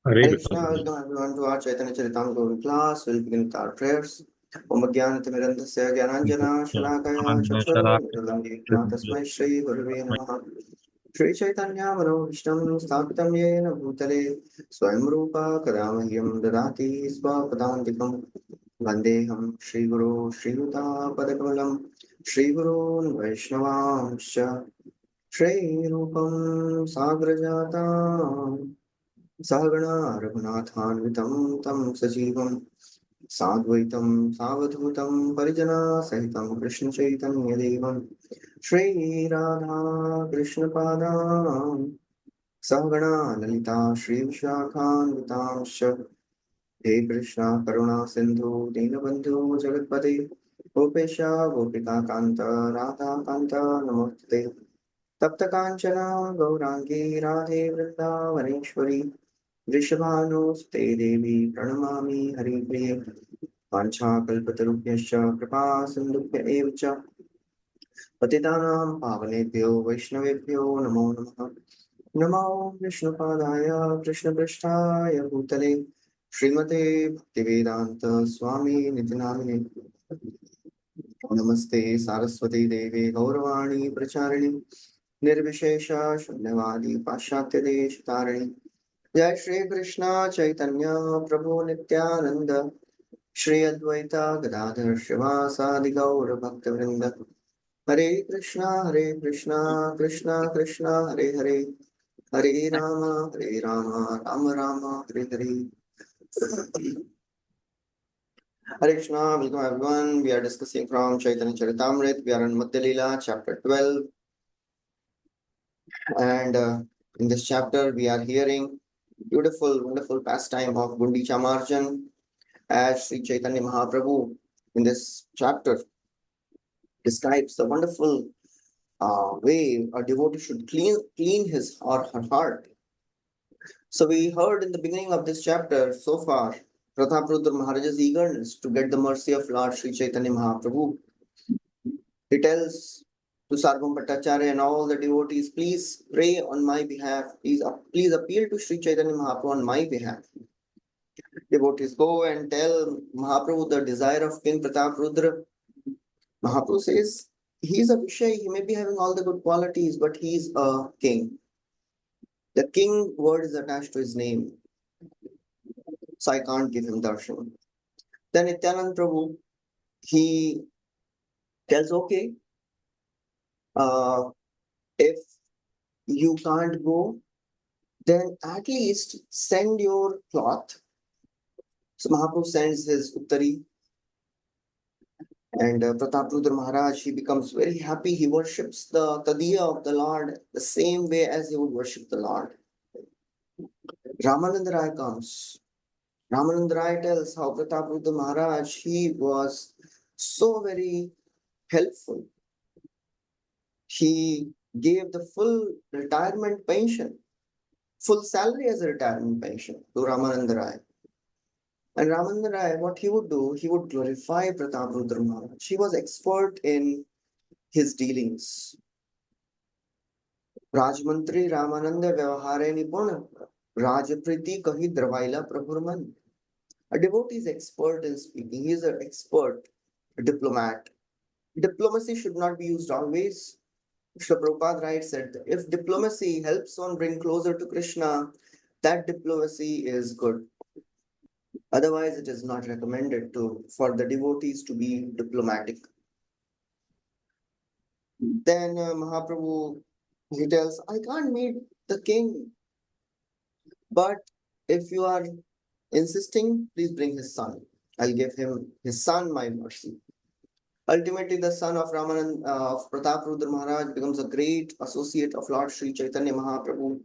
Hare Hare Krishna. Krishna, welcome everyone to our Chaitanya Charitamrta Golden class. We'll begin with our prayers. Om Jnanatimirandasya Jnananjana Shalakaya Chakshurmilitam Dikna Tasmai Shri Gurave Namaha. Shri Chaitanya Manobhishtam Sthapitam Yena Bhutale Swayam Rupa Kadamahyam Dadati Swapadantikam Vandeham Shri Guru Shri Yuta Padakalam Shri Gurun Vaishnavamscha Shri Rupam Sagrajata सहगणा रघुनाथान्वितं तं सजीवं साद्वैतं सावधूतं परिजनसहितं कृष्णचैतन्यदेवं श्रीराधा कृष्णपादान् सहगणा ललिता श्रीविशाखान्वितांश्च हे कृष्णा करुणा सिन्धु दीनबन्धु जगत्पते गोपेश गोपिकान्त राधाकान्त नमोऽस्तुते तप्त कांचना गौरांगी राधे वृंदावनेश्वरी वृषभानुस्ते देवी प्रणमामि हरिप्रिये वाञ्छाकल्पतरुभ्यश्च कृपा सिन्धुभ्य एव च पतितानां पावनेभ्यो वैष्णवेभ्यो नमो नमः नमो विष्णुपादाय कृष्णपृष्ठाय भूतले श्रीमते भक्तिवेदान्त स्वामी नितिनामिने नमस्ते सारस्वती देवे गौरवाणी प्रचारिणि निर्विशेष शून्यवादी पाश्चात्य देश तारिणी जय श्री कृष्ण चैतन्य प्रभु नित्यानंद श्री अद्वैता गदाधर शिवासादि गौर भक्त वृंद हरे Krishna Krishna Krishna Hare Hare Hare Ram Ram Ram Hare Hare Hare Krishna, welcome everyone. We are discussing from Chaitanya Charitamrita. We are on Madhya Lila, chapter 12. And in this chapter, we are hearing beautiful, wonderful pastime of Gundi Chamarjan as Sri Chaitanya Mahaprabhu in this chapter describes the wonderful way a devotee should clean his or her heart. So we heard in the beginning of this chapter so far Prathaprudra Maharaja's eagerness to get the mercy of Lord Sri Chaitanya Mahaprabhu. He tells to Sarvam Bhattacharya and all the devotees, please pray on my behalf. Please appeal to Sri Chaitanya Mahaprabhu on my behalf. Devotees go and tell Mahaprabhu the desire of King Prataprudra. Mahaprabhu says, he's a Vishay, he may be having all the good qualities, but he's a king. The king word is attached to his name, so I can't give him darshan. Then Nityanand Prabhu, he tells, okay, uh, if you can't go, then at least send your cloth. So Mahaprabhu sends his uttari, and Prataprudra Maharaj, he becomes very happy. He worships the Tadiya of the Lord the same way as he would worship the Lord. Ramananda Rai comes. Ramananda Rai tells how Prataprudra Maharaj, he was so very helpful. He gave the full retirement pension, full salary as a retirement pension to Ramananda Rai. And Ramananda Rai, what he would do, he would glorify Prataprudra Maharaj. He was expert in his dealings. राजमंत्री Ramanand व्यवहारे निपुण राजप्रीति कही द्रवाइला प्रभुरमन. A devotee is expert in speaking. He is an expert diplomat. Diplomacy should not be used always. Srila Prabhupada writes that if diplomacy helps one bring closer to Krishna, that diplomacy is good. Otherwise, it is not recommended to for the devotees to be diplomatic. Then Mahaprabhu, he tells, I can't meet the king, but if you are insisting, please bring his son. I'll give him his son my mercy. Ultimately, the son of Ramanand of Prataprudra Maharaj becomes a great associate of Lord Sri Chaitanya Mahaprabhu.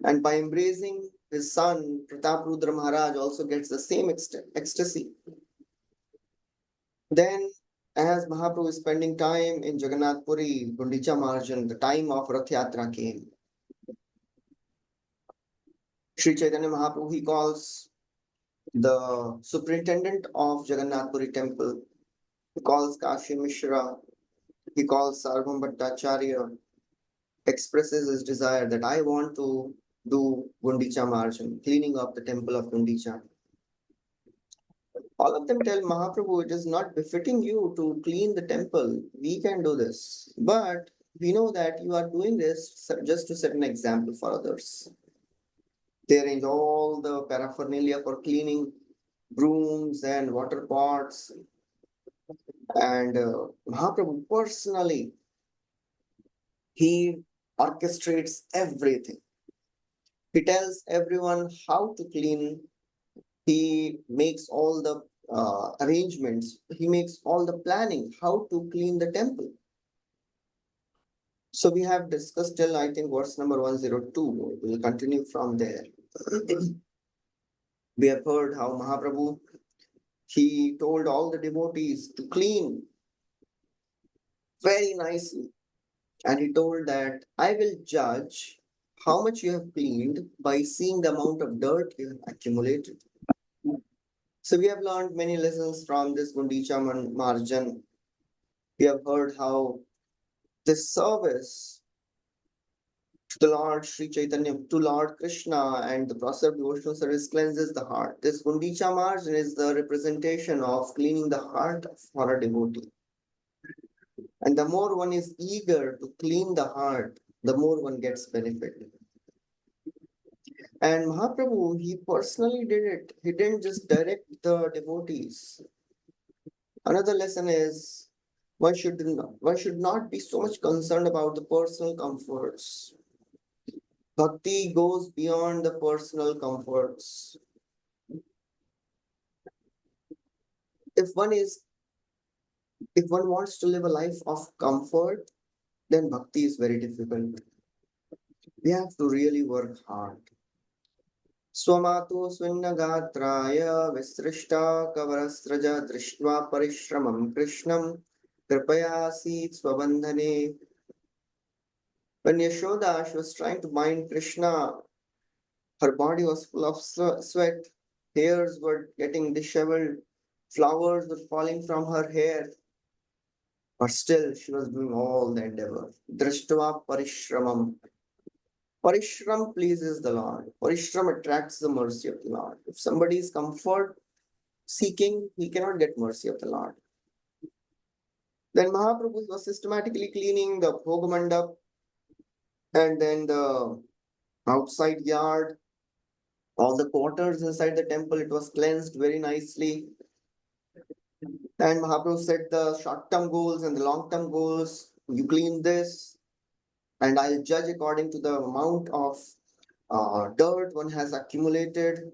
And by embracing his son, Prataprudra Maharaj also gets the same ecstasy. Then, as Mahaprabhu is spending time in Jagannath Puri, Gundicha Marjan, the time of Rath Yatra came. Sri Chaitanya Mahaprabhu, he calls the superintendent of Jagannath Puri temple. He calls Kashi Mishra. He calls Sarvam Bhattacharya, expresses his desire that I want to do Gundicha Marjan, cleaning of the temple of Gundicha. All of them tell Mahaprabhu, it is not befitting you to clean the temple. We can do this. But we know that you are doing this just to set an example for others. They arrange all the paraphernalia for cleaning, brooms and water pots. And Mahaprabhu personally, he orchestrates everything. He tells everyone how to clean. He makes all the arrangements. He makes all the planning, how to clean the temple. So we have discussed till I think verse number 102. We'll continue from there. We have heard how Mahaprabhu, he told all the devotees to clean very nicely. And he told that I will judge how much you have cleaned by seeing the amount of dirt you have accumulated. So we have learned many lessons from this Gundicha Marjan. We have heard how this service to the Lord Sri Chaitanya, to Lord Krishna, and the process of devotional service cleanses the heart. This Gundicha Marjan is the representation of cleaning the heart for a devotee. And the more one is eager to clean the heart, the more one gets benefit. And Mahaprabhu, he personally did it. He didn't just direct the devotees. Another lesson is one should not be so much concerned about the personal comforts. Bhakti goes beyond the personal comforts. If one wants to live a life of comfort, then bhakti is very difficult. We have to really work hard. Swamato Swinnagatraya Visrishta Kavarasraja Drishtva Parishramam Krishnam Kripayasi Swabandhane. When Yashoda, she was trying to bind Krishna, her body was full of sweat, hairs were getting disheveled, flowers were falling from her hair. But still, she was doing all the endeavor. Drishtva Parishramam. Parishram pleases the Lord. Parishram attracts the mercy of the Lord. If somebody is comfort seeking, he cannot get mercy of the Lord. Then Mahaprabhu was systematically cleaning the Bhogamandap and then the outside yard, all the quarters inside the temple. It was cleansed very nicely. And Mahaprabhu set the short-term goals and the long-term goals. You clean this, and I'll judge according to the amount of dirt one has accumulated.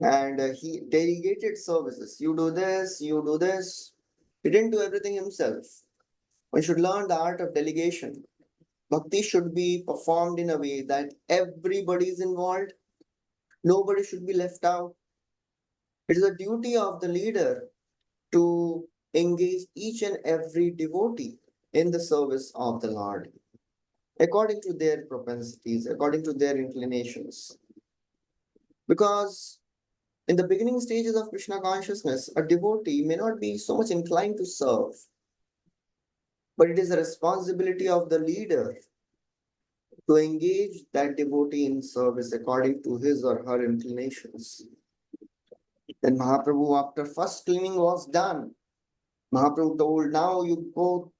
And he delegated services. You do this, you do this. He didn't do everything himself. One should learn the art of delegation. Bhakti should be performed in a way that everybody is involved. Nobody should be left out. It is a duty of the leader to engage each and every devotee in the service of the Lord, according to their propensities, according to their inclinations. Because in the beginning stages of Krishna consciousness, a devotee may not be so much inclined to serve, but it is a responsibility of the leader to engage that devotee in service according to his or her inclinations. Then Mahaprabhu, after first cleaning was done, Mahaprabhu told, now you go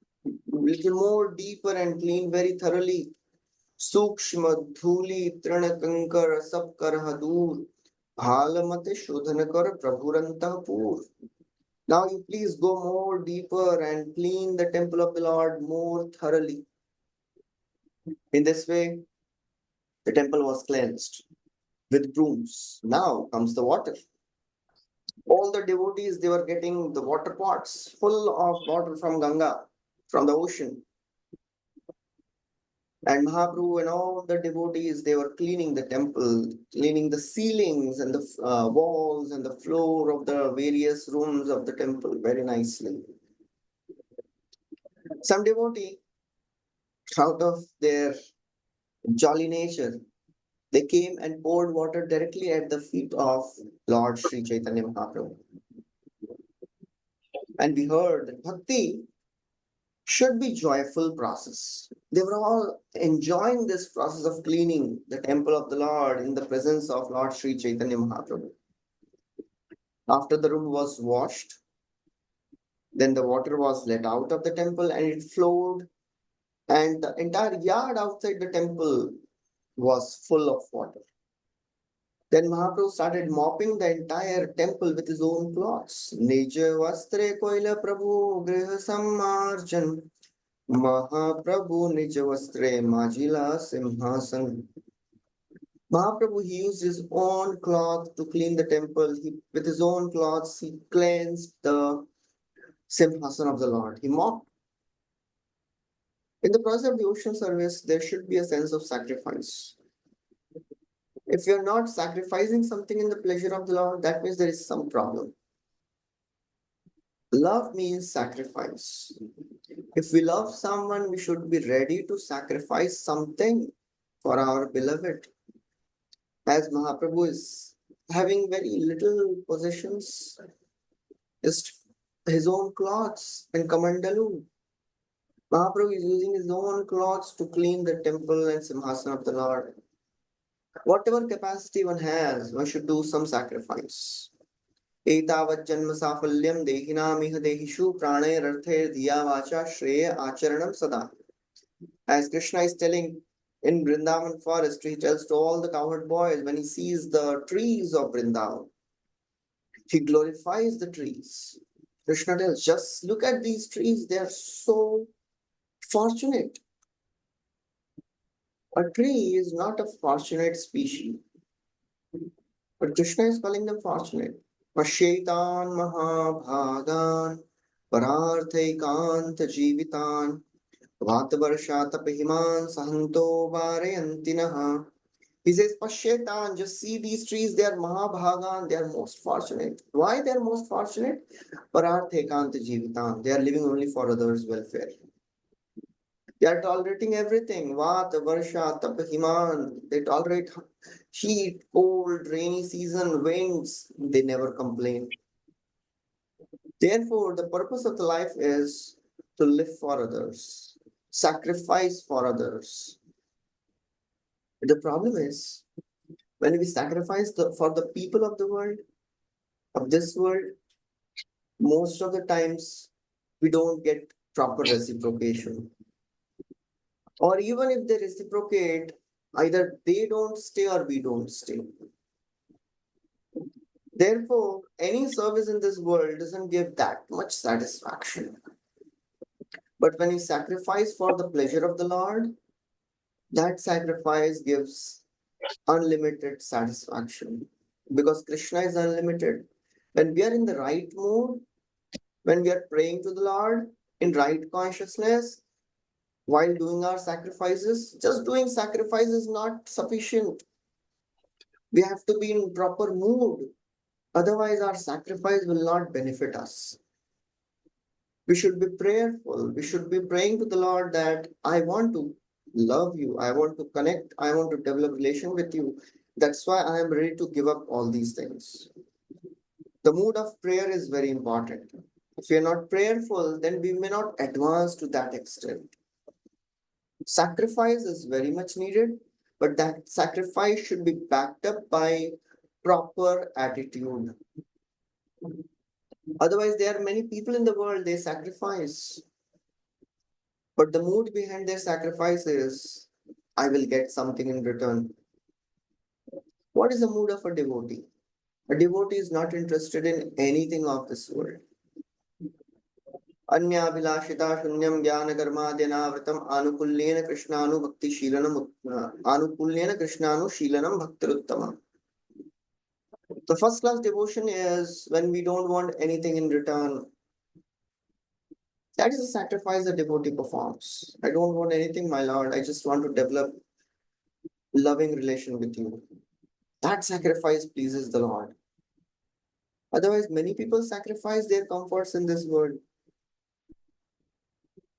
little more deeper and clean very thoroughly. Sukshma dhuli trinakankar sabkar hadur bhalamate shodhanakar prabhurantapur. Now you please go more deeper and clean the temple of the Lord more thoroughly. In this way, the temple was cleansed with brooms. Now comes the water. All the devotees, they were getting the water pots full of water from Ganga, from the ocean. And Mahaprabhu and all the devotees, they were cleaning the temple, cleaning the ceilings and the walls and the floor of the various rooms of the temple very nicely. Some devotee, out of their jolly nature, they came and poured water directly at the feet of Lord Sri Chaitanya Mahaprabhu. And we heard that bhakti should be joyful process. They were all enjoying this process of cleaning the temple of the Lord in the presence of Lord Sri Chaitanya Mahaprabhu. After the room was washed, then the water was let out of the temple and it flowed, and the entire yard outside the temple was full of water. Then Mahaprabhu started mopping the entire temple with his own cloths. Nije vastre koila prabhu griha sammarjan. Mahaprabhu niz vastre majila simhasan. Mahaprabhu, he used his own cloth to clean the temple. With his own cloths, he cleansed the simhasan of the Lord. He mopped. In the process of devotional service, there should be a sense of sacrifice. If you're not sacrificing something in the pleasure of the Lord, that means there is some problem. Love means sacrifice. If we love someone, we should be ready to sacrifice something for our beloved. As Mahaprabhu is having very little possessions, just his own clothes and Kamandalu. Mahaprabhu is using his own clothes to clean the temple and Simhasana of the Lord. Whatever capacity one has, one should do some sacrifice. एतावत् जन्म साफल्यं देहिनामिह देहिषु प्राणैरर्थैर्धिया vacha shreya acharanam sada. As Krishna is telling in Vrindavan forest, he tells to all the cowherd boys when he sees the trees of Vrindavan, he glorifies the trees. Krishna tells, just look at these trees, they are so fortunate. A tree is not a fortunate species, but Krishna is calling them fortunate. Pashyetan mahabhagan pararthaikanth jivitan vatavarshataphiman sahanto varayantinaha. He says, Pashyetan, just see these trees, they are mahabhagan, they are most fortunate. Why they are most fortunate? Pararthaikanth jivitan, they are living only for others' welfare. They are tolerating everything. Vata, Varsha, Tap, Himan. They tolerate heat, cold, rainy season, winds. They never complain. Therefore, the purpose of the life is to live for others, sacrifice for others. The problem is when we sacrifice for the people of the world, of this world, most of the times we don't get proper reciprocation. Or even if they reciprocate, either they don't stay or we don't stay. Therefore, any service in this world doesn't give that much satisfaction. But when you sacrifice for the pleasure of the Lord, that sacrifice gives unlimited satisfaction because Krishna is unlimited. When we are in the right mood, when we are praying to the Lord in right consciousness, while doing our sacrifices, just doing sacrifice is not sufficient. We have to be in proper mood. Otherwise, our sacrifice will not benefit us. We should be prayerful. We should be praying to the Lord that I want to love you. I want to connect. I want to develop relation with you. That's why I am ready to give up all these things. The mood of prayer is very important. If we are not prayerful, then we may not advance to that extent. Sacrifice is very much needed, but that sacrifice should be backed up by proper attitude. Otherwise, there are many people in the world, they sacrifice. But the mood behind their sacrifice is, I will get something in return. What is the mood of a devotee? A devotee is not interested in anything of this world. अन्याभिलाषिता शून्यं ज्ञानकर्माद्यनावृतम् आनुकूल्येन कृष्णानुभक्तिशीलनम् आनुकूल्येन कृष्णानुशीलनम् भक्तिरुत्तमम्. The first class devotion is when we don't want anything in return. That is a sacrifice the devotee performs. I don't want anything, my Lord. I just want to develop loving relation with you. That sacrifice pleases the Lord. Otherwise, many people sacrifice their comforts in this world.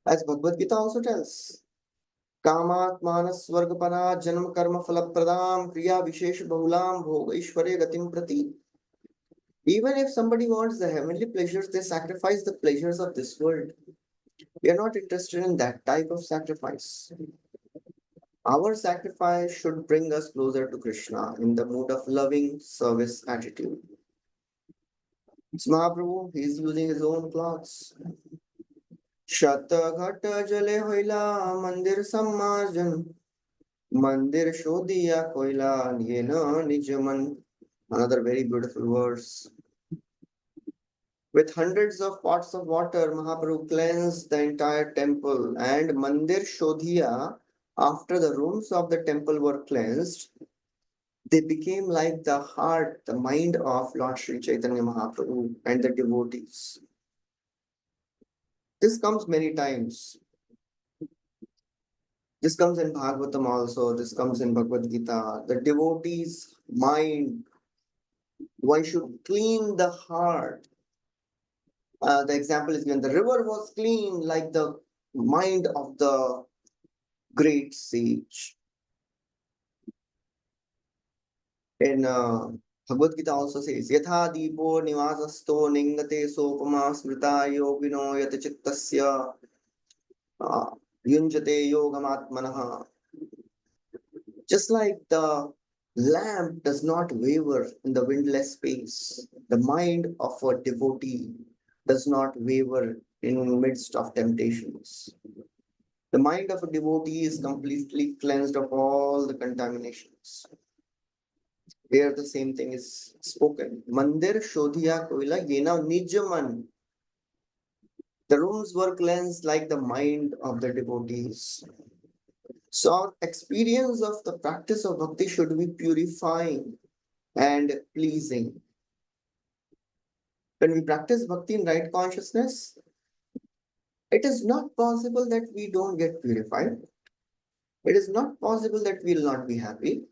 As Bhagavad Gita also tells, कामात्मान स्वर्गपरा जन्म कर्म फलप्रदाम क्रिया विशेष बहुलाम भोग ऐश्वर्य गतिम प्रति. Even if somebody wants the heavenly pleasures, they sacrifice the pleasures of this world. We are not interested in that type of sacrifice. Our sacrifice should bring us closer to Krishna in the mood of loving service attitude. It's Mahaprabhu, he is using his own clothes. Shat ghat jale hoila mandir sammarjan mandir shodhiya koila yena nijaman. Another very beautiful verse. With hundreds of pots of water, Mahaprabhu cleansed the entire temple, and Mandir Shodhiya, after the rooms of the temple were cleansed, they became like the heart, the mind of Lord Sri Chaitanya Mahaprabhu and the devotees. This comes many times. This comes in Bhagavatam also, this comes in Bhagavad Gita. The devotees' mind, one should clean the heart. The example is given, the river was clean like the mind of the great sage. In Bhagavad Gita also says, Yatha Deepo Nivasasto Ningate Sopama Smrita Yogino Yata Chittasya Yunjate Yogamatmanaha. Just like the lamp does not waver in the windless space, the mind of a devotee does not waver in the midst of temptations. The mind of a devotee is completely cleansed of all the contaminations. Here the same thing is spoken. Mandir Shodhiya Koila Yena Nijaman. The rooms were cleansed like the mind of the devotees. So our experience of the practice of bhakti should be purifying and pleasing. When we practice bhakti in right consciousness, it is not possible that we don't get purified. It is not possible that we will not be happy.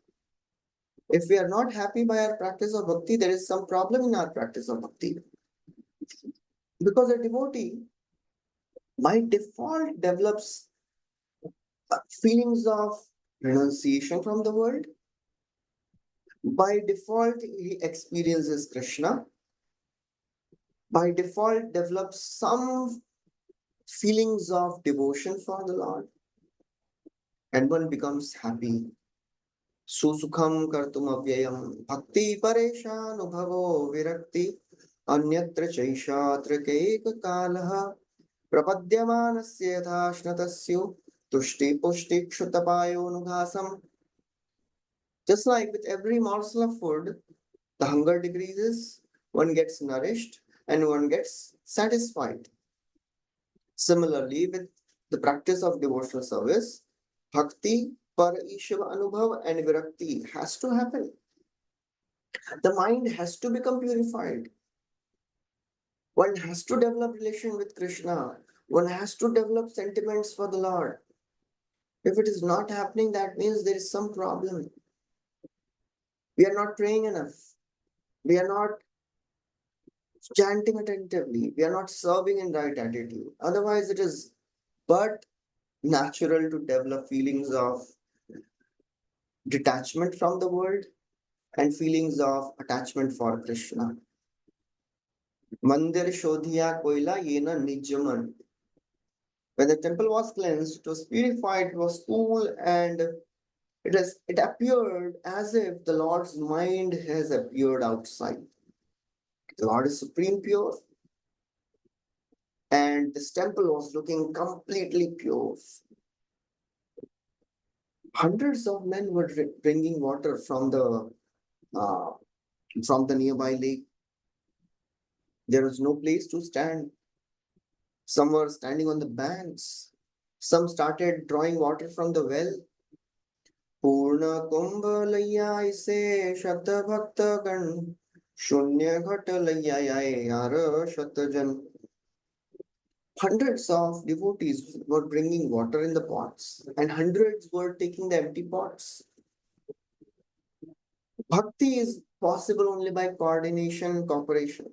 If we are not happy by our practice of bhakti, there is some problem in our practice of bhakti. Because a devotee by default develops feelings of renunciation from the world. By default, he experiences Krishna. By default, develops some feelings of devotion for the Lord. And one becomes happy. Susukham kartum avyayam bhakti pareshanubhavo virakti anyatra chaishatra keka kalaha prapadyamanasya ythashnatasya tushti pushti kshutapayonughasam. Just like with every morsel of food, the hunger decreases, one gets nourished, and one gets satisfied. Similarly, with the practice of devotional service, bhakti, par ishava anubhav, and virakti has to happen. The mind has to become purified. One has to develop relation with Krishna. One has to develop sentiments for the Lord. If it is not happening, that means there is some problem. We are not praying enough. We are not chanting attentively. We are not serving in right attitude. Otherwise, it is but natural to develop feelings of detachment from the world and feelings of attachment for Krishna. Mandir Shodhiya Koila Yena Nijaman. When the temple was cleansed, it was purified, it was cool, and it appeared as if the Lord's mind has appeared outside. The Lord is supreme pure, and this temple was looking completely pure. Hundreds of men were bringing water uh, from the nearby lake. There was no place to stand. Some were standing on the banks. Some started drawing water from the well. Purna kumbha laya ise shata bhakta gan shunya ghata laya yara shatajan. Hundreds of devotees were bringing water in the pots, and hundreds were taking the empty pots. Bhakti is possible only by coordination, cooperation.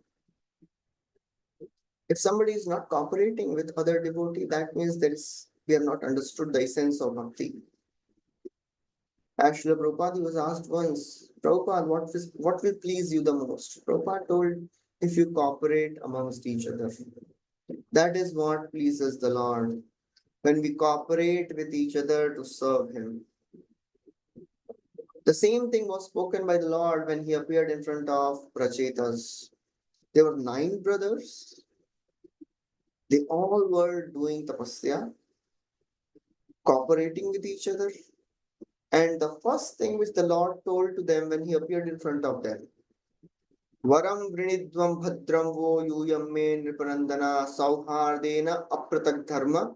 If somebody is not cooperating with other devotee, that means we have not understood the essence of bhakti. As Srila Prabhupada was asked once, Prabhupada, what will please you the most? Prabhupada told, if you cooperate amongst each other. That is what pleases the Lord, when we cooperate with each other to serve Him. The same thing was spoken by the Lord when He appeared in front of Prachetas. There were 9 brothers. They all were doing tapasya, cooperating with each other. And the first thing which the Lord told to them when He appeared in front of them, Varam vrinidvam bhadram vo yuyam me nripanandana sauhardena apratak dharma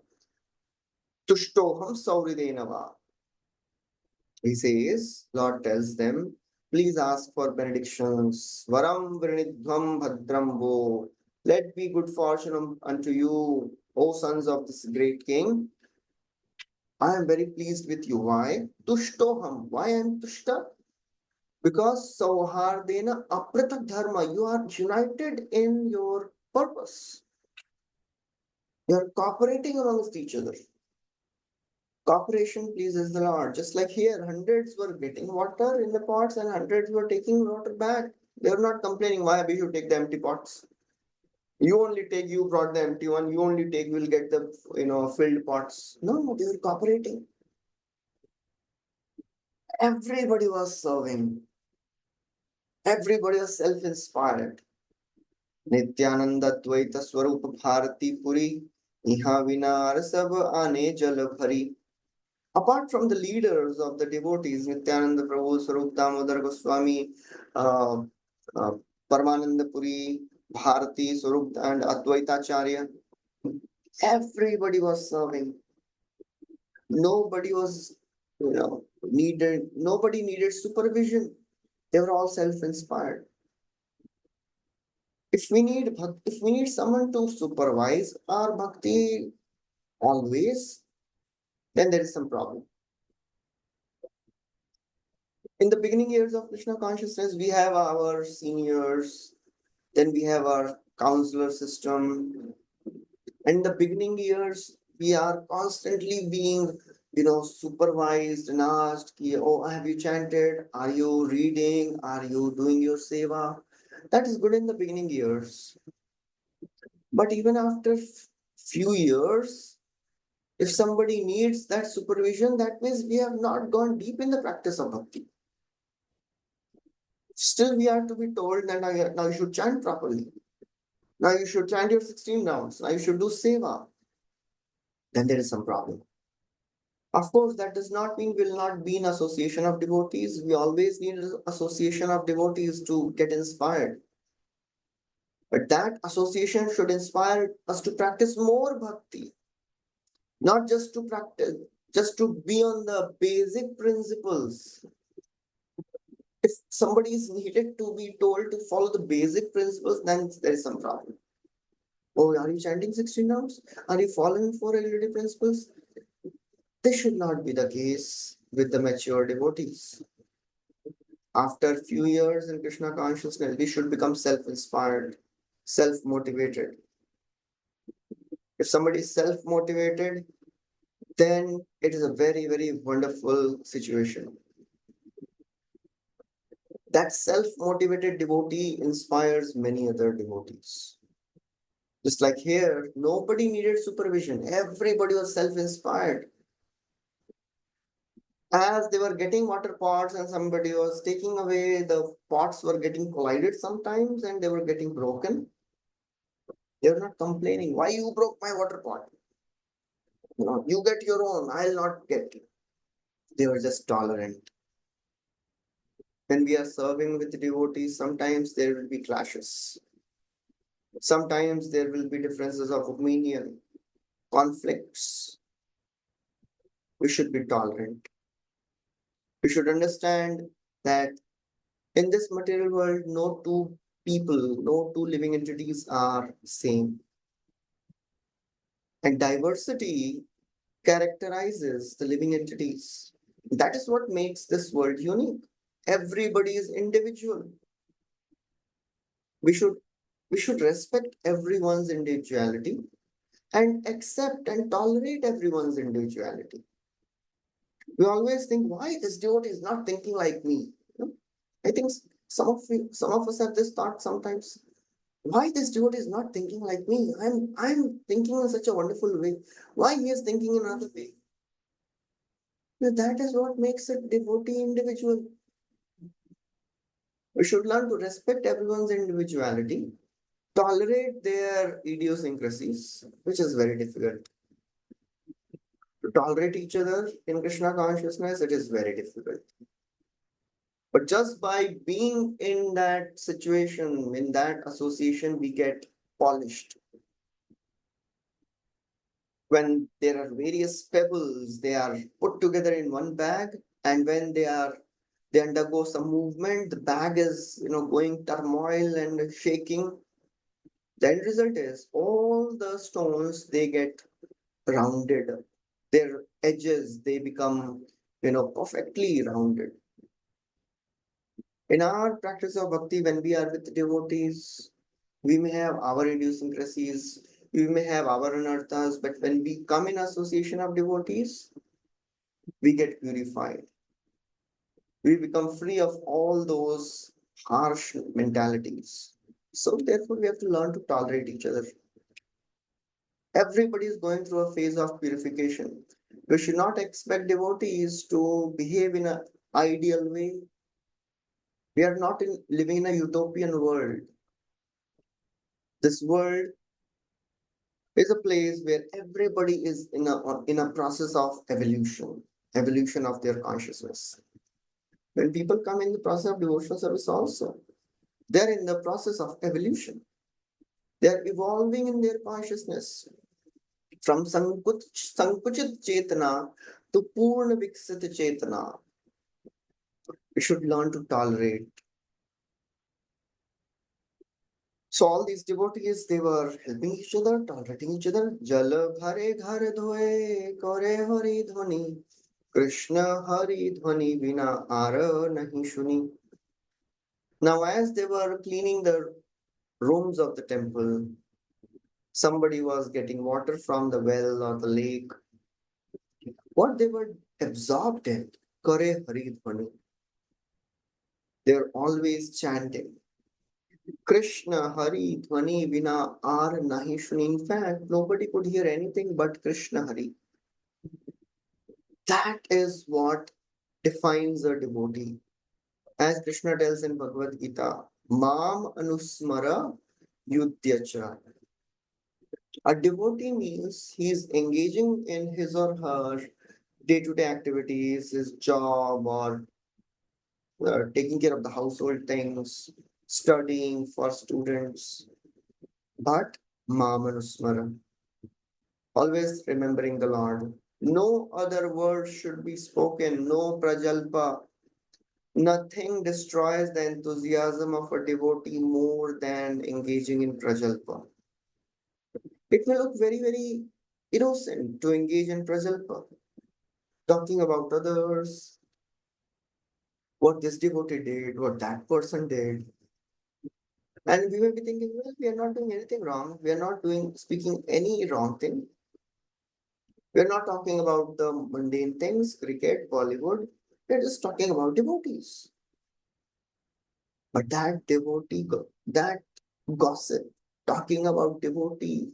tushtoham sauridena va. He says, Lord tells them, please ask for benedictions. Varam vrinidvam bhadram vo. Let be good fortune unto you, O sons of this great king. I am very pleased with you. Why? Tushtoham. Why I am tushta? Because sauhardena apratak dharma. You are united in your purpose. You are cooperating amongst each other. Cooperation pleases the Lord. Just like here, hundreds were getting water in the pots and hundreds were taking water back. They were not complaining, why we should take the empty pots. You only take, you brought the empty one, you only take, you will get the filled pots. No, they were cooperating. Everybody was serving. Everybody was self-inspired. Nityananda Dvaita Swarupa Bharati Puri Iha Vinar Sab Ane Jal Bhari. Apart from the leaders of the devotees, Nityananda Prabhu, Swarup Damodar Goswami, uh, uh, Paramananda Puri, Bharati, Swarup, and Advaitacharya, everybody was serving. Nobody was, nobody needed supervision. They were all self-inspired. If we need someone to supervise our bhakti always, then there is some problem. In the beginning years of Krishna consciousness, we have our seniors, then we have our counselor system. In the beginning years, we are constantly being, supervised and asked, oh, have you chanted? Are you reading? Are you doing your seva? That is good in the beginning years. But even after few years, if somebody needs that supervision, that means we have not gone deep in the practice of bhakti. Still, we are to be told that now you should chant properly. Now you should chant your 16 rounds. Now you should do seva. Then there is some problem. Of course, that does not mean we'll not be in association of devotees. We always need an association of devotees to get inspired. But that association should inspire us to practice more bhakti. Not just to practice, just to be on the basic principles. If somebody is needed to be told to follow the basic principles, then there is some problem. Oh, are you chanting 16 rounds? Are you following 4 LUD principles? This should not be the case with the mature devotees. After a few years in Krishna consciousness, we should become self-inspired, self-motivated. If somebody is self-motivated, then it is a very, very wonderful situation. That self-motivated devotee inspires many other devotees. Just like here, nobody needed supervision. Everybody was self-inspired. As they were getting water pots and somebody was taking away, the pots were getting collided sometimes and they were getting broken. They were not complaining, why you broke my water pot? You get your own, I'll not get it. They were just tolerant. When we are serving with devotees, sometimes there will be clashes. Sometimes there will be differences of opinion, conflicts. We should be tolerant. We should understand that in this material world, no two people, no two living entities are same. And diversity characterizes the living entities. That is what makes this world unique. Everybody is individual. We should respect everyone's individuality and accept and tolerate everyone's individuality. We always think, why this devotee is not thinking like me? I think some of us have this thought sometimes. Why this devotee is not thinking like me? I'm thinking in such a wonderful way. Why he is thinking in another way? That is what makes a devotee individual. We should learn to respect everyone's individuality, tolerate their idiosyncrasies, which is very difficult. To tolerate each other in Krishna consciousness, it is very difficult. But just by being in that situation, in that association, we get polished. When there are various pebbles, they are put together in one bag, and when they undergo some movement, the bag is going turmoil and shaking. The end result is all the stones they get rounded. Their edges they become perfectly rounded. In our practice of bhakti, when we are with devotees, we may have our idiosyncrasies, we may have our anarthas, but when we come in association of devotees, we get purified. We become free of all those harsh mentalities. So therefore, we have to learn to tolerate each other. Everybody is going through a phase of purification. We should not expect devotees to behave in an ideal way. We are not living in a utopian world. This world is a place where everybody is in a process of evolution of their consciousness. When people come in the process of devotional service also, they're in the process of evolution. They're evolving in their consciousness from sankuchit chetana to purna viksit chetana. We should learn to tolerate. So all these devotees, they were helping each other, tolerating each other. Jal ghare ghar dhoye kore hari dhwani. Krishna hari dhwani vina ara nahi shuni. Now as they were cleaning the rooms of the temple, somebody was getting water from the well or the lake. What they were absorbed in, kore hari dhwani. They were always chanting. Krishna Hari Dhwani Vina Ar Nahi Shuni. In fact, nobody could hear anything but Krishna Hari. That is what defines a devotee. As Krishna tells in Bhagavad Gita, Mam Anusmara Yudhyacha. A devotee means he is engaging in his or her day-to-day activities, his job, or taking care of the household things, studying for students. But Mam Anusmara, always remembering the Lord. No other word should be spoken, no prajalpa. Nothing destroys the enthusiasm of a devotee more than engaging in prajalpa. It may look very, very innocent to engage in prajalpa, talking about others, what this devotee did, what that person did. And we may be thinking, well, we are not doing anything wrong. We are not doing speaking any wrong thing. We're not talking about the mundane things, cricket, Bollywood. We're just talking about devotees. But that gossip, talking about devotee,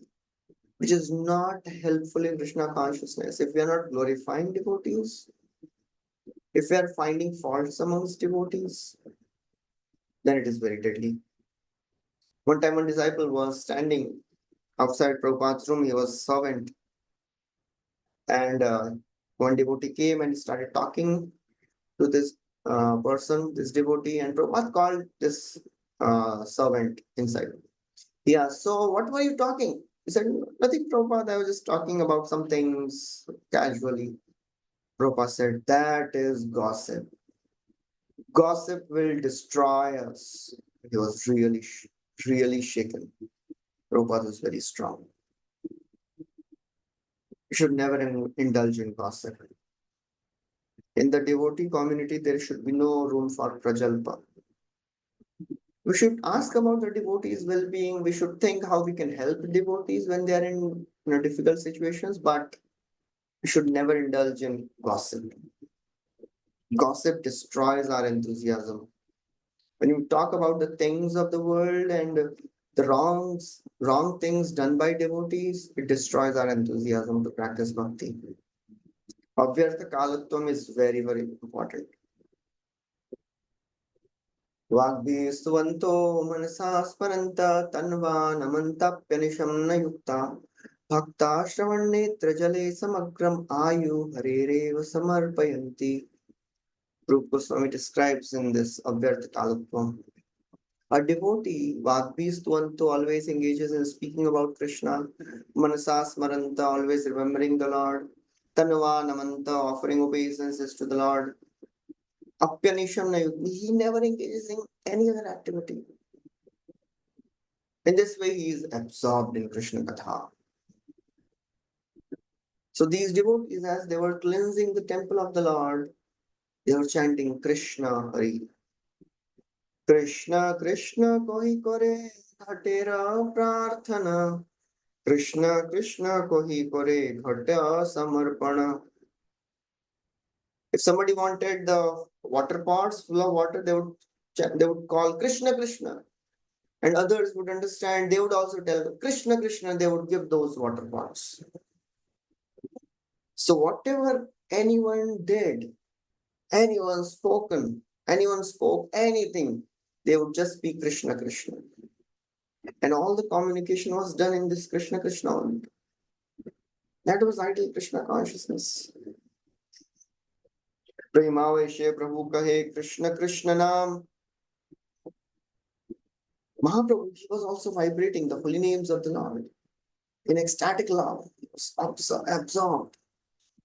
which is not helpful in Krishna consciousness. If we are not glorifying devotees, if we are finding faults amongst devotees, then it is very deadly. One time, a disciple was standing outside Prabhupada's room. He was servant, and one devotee came and started talking to this person, this devotee, and Prabhupada called this servant inside. He asked, so what were you talking? He said, nothing, Prabhupada, I was just talking about some things casually. Prabhupada said, that is gossip. Gossip will destroy us. He was really shaken. Prabhupada was very strong. You should never indulge in gossip. In the devotee community, there should be no room for prajalpa. We should ask about the devotees' well-being. We should think how we can help devotees when they are in difficult situations, but we should never indulge in gossip. Gossip destroys our enthusiasm. When you talk about the things of the world and The wrong things done by devotees, it destroys our enthusiasm to practice bhakti. Avyartha kalatvam is very, very important. वाग्भीस्तुवन्तो मनसा स्मरन्त तन्वा नमन्तप्यनिशं न युक्ता भक्ता श्रवणनेत्रजले समग्रम् आयु हरेरेव समर्पयन्ति. Rupa Goswami describes in this Avyartha Kalatvam. A devotee, Vagbhistwanto, always engages in speaking about Krishna, Manasa Smaranta, always remembering the Lord, Tanva Namanta, offering obeisances to the Lord, Apyanisham Nayukti, he never engages in any other activity. In this way, he is absorbed in Krishna Katha. So these devotees, as they were cleansing the temple of the Lord, they were chanting Krishna Hari. Krishna Krishna koi kore ghatera prarthana. Krishna Krishna kohi kore ghatya samarpana. If somebody wanted the water pots full of water, they would call Krishna Krishna. And others would understand, they would also tell Krishna Krishna, they would give those water pots. So whatever anyone did, anyone spoke anything, they would just speak Krishna Krishna. And all the communication was done in this Krishna Krishna only. That was ideal Krishna consciousness. Premaveshe Prabhu kahe Krishna Krishna Nam. Mahaprabhu, he was also vibrating the holy names of the Lord in ecstatic love. He was absorbed.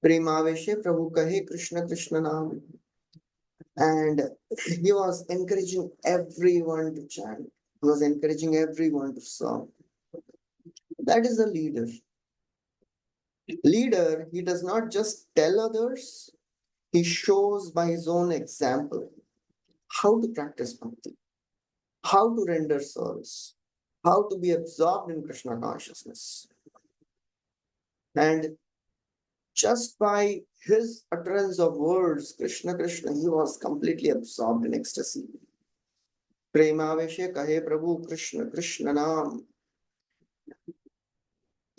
Premaveshe Prabhu kahe Krishna Krishna Nam. And he was encouraging everyone to chant. He was encouraging everyone to serve. That is a leader. Leader, he does not just tell others, he shows by his own example how to practice bhakti, how to render service, how to be absorbed in Krishna consciousness. And just by his utterance of words, Krishna Krishna, he was completely absorbed in ecstasy. Premaveshe kahe Prabhu Krishna Krishna Nam.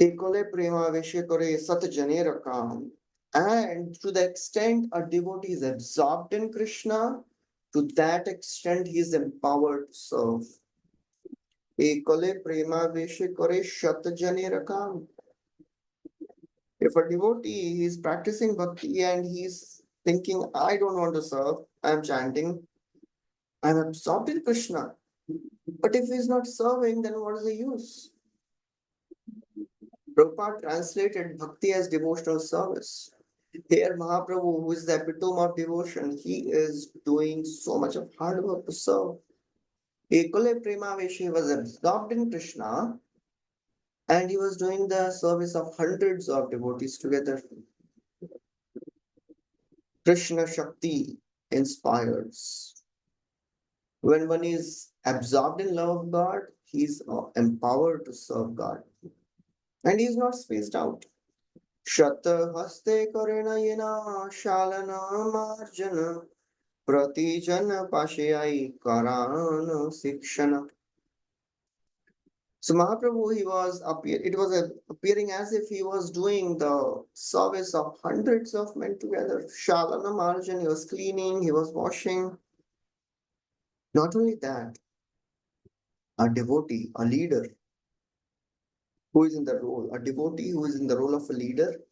Ekole premaveshe kore sat jane rakam. And to the extent a devotee is absorbed in Krishna, to that extent he is empowered to serve. Ekale premaveshe kore shat jane rakam. If a devotee is practicing bhakti and he's thinking, I don't want to serve, I'm chanting, I'm absorbed in Krishna. But if he's not serving, then what is the use? Prabhupada translated bhakti as devotional service. Here, Mahaprabhu, who is the epitome of devotion, he is doing so much of hard work to serve. Ekale Premaveshi was absorbed in Krishna and he was doing the service of hundreds of devotees together. Krishna Shakti inspires. When one is absorbed in love of God, he is empowered to serve God. And he is not spaced out. Shata haste karena yena shalana marjana pratijana pashayai karana sikshana. So Mahaprabhu, it was appearing as if he was doing the service of hundreds of men together. Shalana marjan, he was cleaning, he was washing. Not only that, a devotee, a leader who is in the role, a devotee who is in the role of a leader,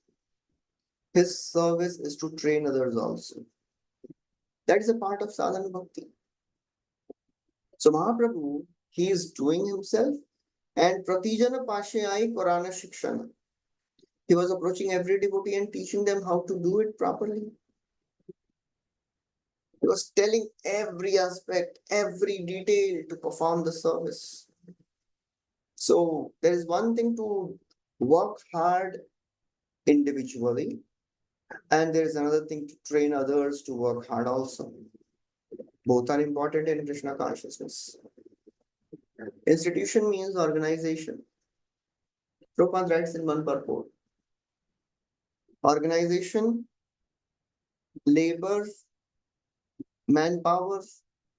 his service is to train others also. That is a part of sadhana bhakti. So Mahaprabhu, he is doing himself and pratijana pashayai karana shikshana. He was approaching every devotee and teaching them how to do it properly. He was telling every aspect, every detail to perform the service. So there is one thing to work hard individually, and there is another thing to train others to work hard also. Both are important in Krishna consciousness. Institution means organization. Prabhupada writes in one purport. Organization, labor, manpower,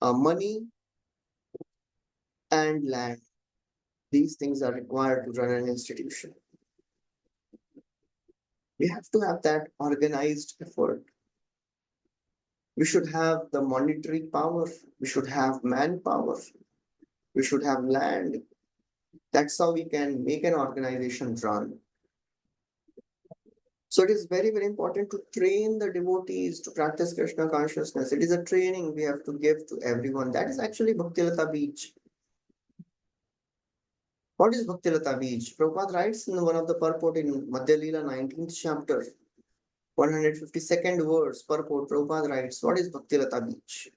money, and land. These things are required to run an institution. We have to have that organized effort. We should have the monetary power. We should have manpower. We should have land. That's how we can make an organization run. So it is very, very important to train the devotees to practice Krishna consciousness. It is a training we have to give to everyone. That is actually Bhaktilata Beach. What is Bhaktilata Beach? Prabhupada writes in one of the purport in Madhya Lila 19th chapter, 152nd verse, purport, Prabhupada writes, what is Bhaktilata Beach?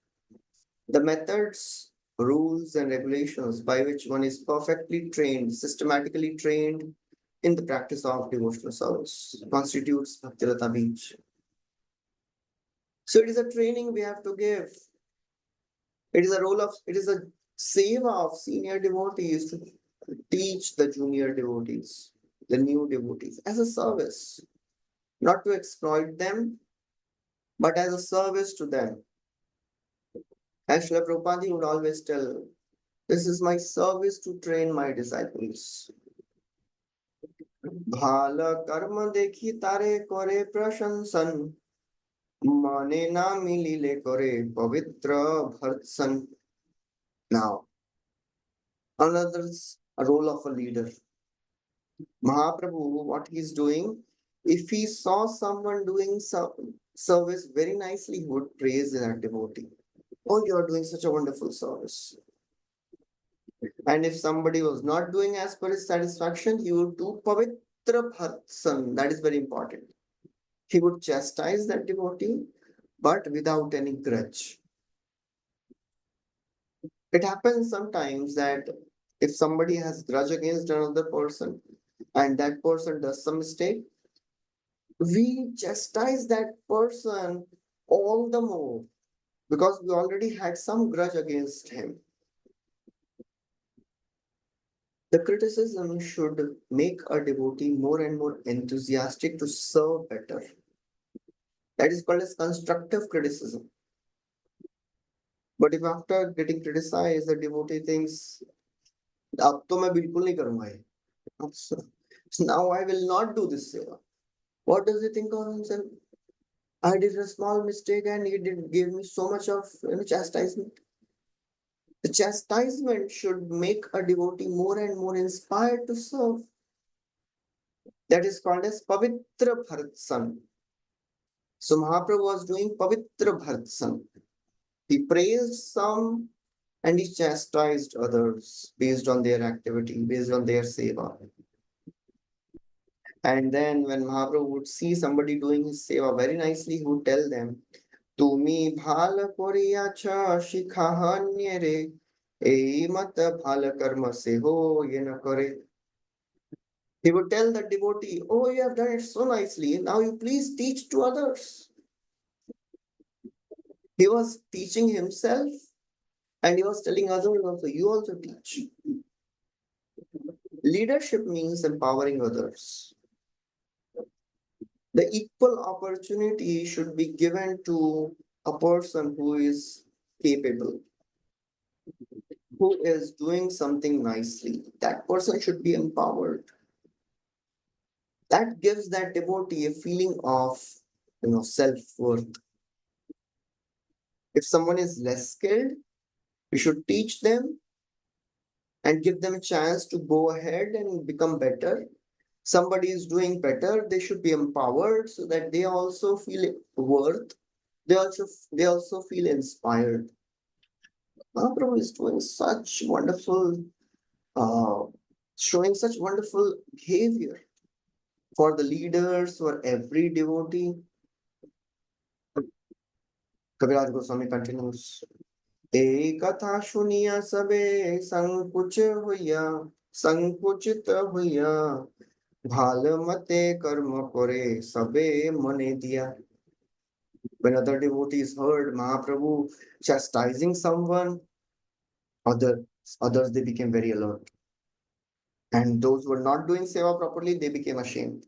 The methods, rules, and regulations by which one is perfectly trained, systematically trained in the practice of devotional service constitutes Bhaktilata Beach. So it is a training we have to give. It is a seva of senior devotees to teach the junior devotees, the new devotees, as a service, not to exploit them, but as a service to them. As Srila Prabhupada would always tell, this is my service to train my disciples. Bhala karma dekhi tare kore prashansan, mane na milile kore pavitra bhartsan. Now, another role of a leader. Mahaprabhu, what he's doing, if he saw someone doing some service very nicely, he would praise that devotee. Oh, you are doing such a wonderful service. And if somebody was not doing as per his satisfaction, he would do pavitra bhartsan. That is very important. He would chastise that devotee, but without any grudge. It happens sometimes that if somebody has grudge against another person and that person does some mistake, we chastise that person all the more because we already had some grudge against him. The criticism should make a devotee more and more enthusiastic to serve better. That is called as constructive criticism. But if after getting criticized, the devotee thinks, अब तो मैं बिल्कुल नहीं करूंगा ये. Now I will not do this seva. What does he think of himself? I did a small mistake and he did give me so much of chastisement. The chastisement should make a devotee more and more inspired to serve. That is called as Pavitra Bhartsan. So Mahaprabhu was doing Pavitra Bhartsan. He praised some and he chastised others based on their activity, based on their seva. And then when Mahaprabhu would see somebody doing his seva very nicely, he would tell them, Tumi bhala koriyacha shikhahanye re, ei mata bhala karma se ho yena kore. He would tell the devotee, oh, you have done it so nicely. Now you please teach to others. He was teaching himself and he was telling others also, you also teach. Leadership means empowering others. The equal opportunity should be given to a person who is capable, who is doing something nicely. That person should be empowered. That gives that devotee a feeling of self-worth. If someone is less skilled, we should teach them and give them a chance to go ahead and become better. Somebody is doing better, they should be empowered so that they also feel worth. They also feel inspired. Mahaprabhu is doing such wonderful, showing such wonderful behavior for the leaders, for every devotee. Kaviraj Goswami continues. एक कथा सुनिया सबे संकुचित हुआ भाल मते कर्म करे सबे मने दिया. When other devotees heard Mahaprabhu chastising someone, others they became very alert. And those who were not doing seva properly, they became ashamed.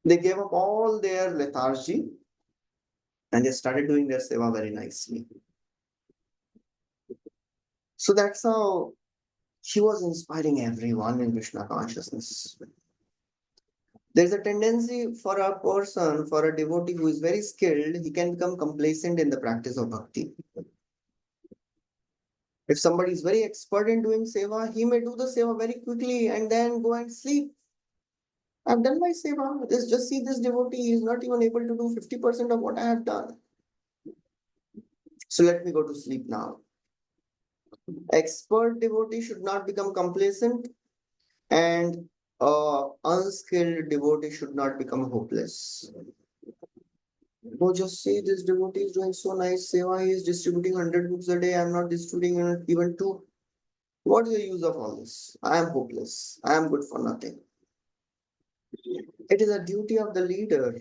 They gave up all their lethargy and they started doing their seva very nicely. So that's how He was inspiring everyone in Krishna consciousness. There's a tendency for a person, for a devotee who is very skilled, he can become complacent in the practice of bhakti. If somebody is very expert in doing seva, he may do the seva very quickly and then go and sleep. I've done my seva. Just see this devotee, he is not even able to do 50% of what I have done. So let me go to sleep now. Expert devotee should not become complacent, and unskilled devotee should not become hopeless. Oh, just see this devotee is doing so nice seva. He is distributing 100 books a day. I'm not distributing even two. What is the use of all this? I am hopeless. I am good for nothing. It is a duty of the leader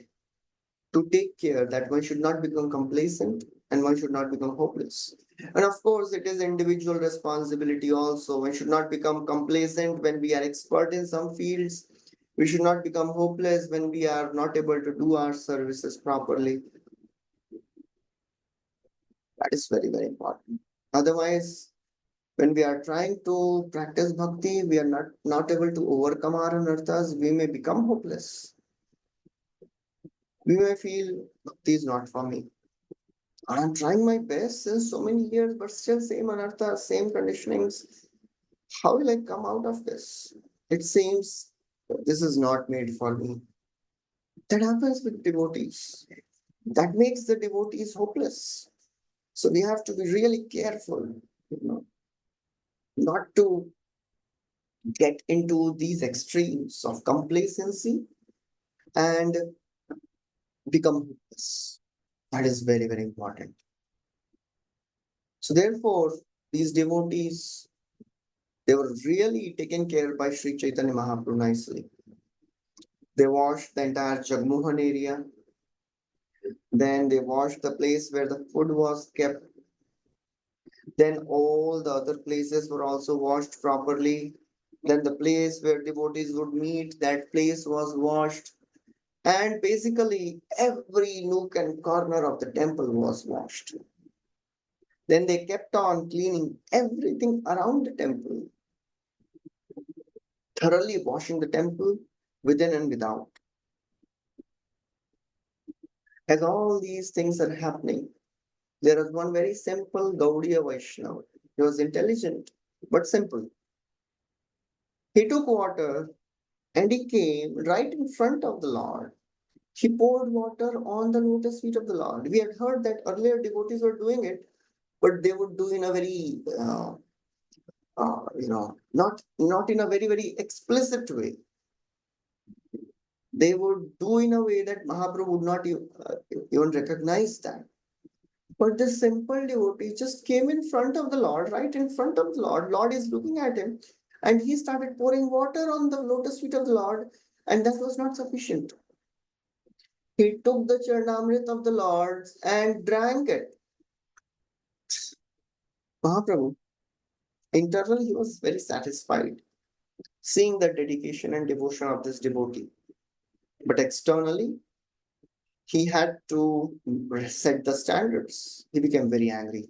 to take care that one should not become complacent and one should not become hopeless. And of course, it is individual responsibility also. One should not become complacent when we are expert in some fields. We should not become hopeless when we are not able to do our services properly. That is very, very important. Otherwise, when we are trying to practice bhakti, we are not able to overcome our anarthas, we may become hopeless. We may feel bhakti is not for me. I'm trying my best since so many years, but still same anartha, same conditionings. How will I come out of this? It seems this is not made for me. That happens with devotees. That makes the devotees hopeless. So we have to be really careful, not to get into these extremes of complacency and become hopeless. That is very, very important. So therefore, these devotees, they were really taken care by Sri Chaitanya Mahaprabhu nicely. They washed the entire Jagmohan area. Then they washed the place where the food was kept. Then all the other places were also washed properly. Then the place where devotees would meet, that place was washed. And basically, every nook and corner of the temple was washed. Then they kept on cleaning everything around the temple, thoroughly washing the temple within and without. As all these things are happening, there was one very simple Gaudiya Vaishnava. He was intelligent, but simple. He took water and he came right in front of the Lord. He poured water on the lotus feet of the Lord. We had heard that earlier devotees were doing it, but they would do in a very, not in a very, very explicit way. They would do in a way that Mahaprabhu would not even recognize that. But this simple devotee just came in front of the Lord, right in front of the Lord. Lord is looking at him, and he started pouring water on the lotus feet of the Lord, and that was not sufficient. He took the Charitāmrta of the Lord and drank it. Mahaprabhu, internally, he was very satisfied seeing the dedication and devotion of this devotee. But externally, he had to set the standards. He became very angry.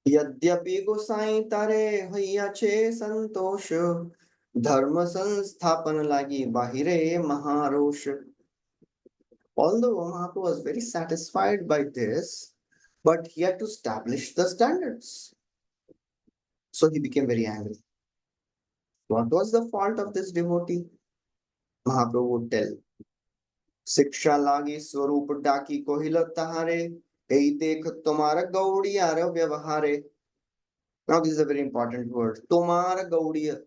यद्यपि गोसाई तारे हैया छे संतोष धर्म संस्थापन लागी बाहिरे महारोष. Although Mahaprabhu was very satisfied by this, but he had to establish the standards. So he became very angry. What was the fault of this devotee? Mahaprabhu would tell. शिक्षा लागी स्वरूप डाकी कोहिल तहारे ei देख तुम्हारा गौड़ियार व्यवहारे. Now this is a very important word. Tomara Gaudiya.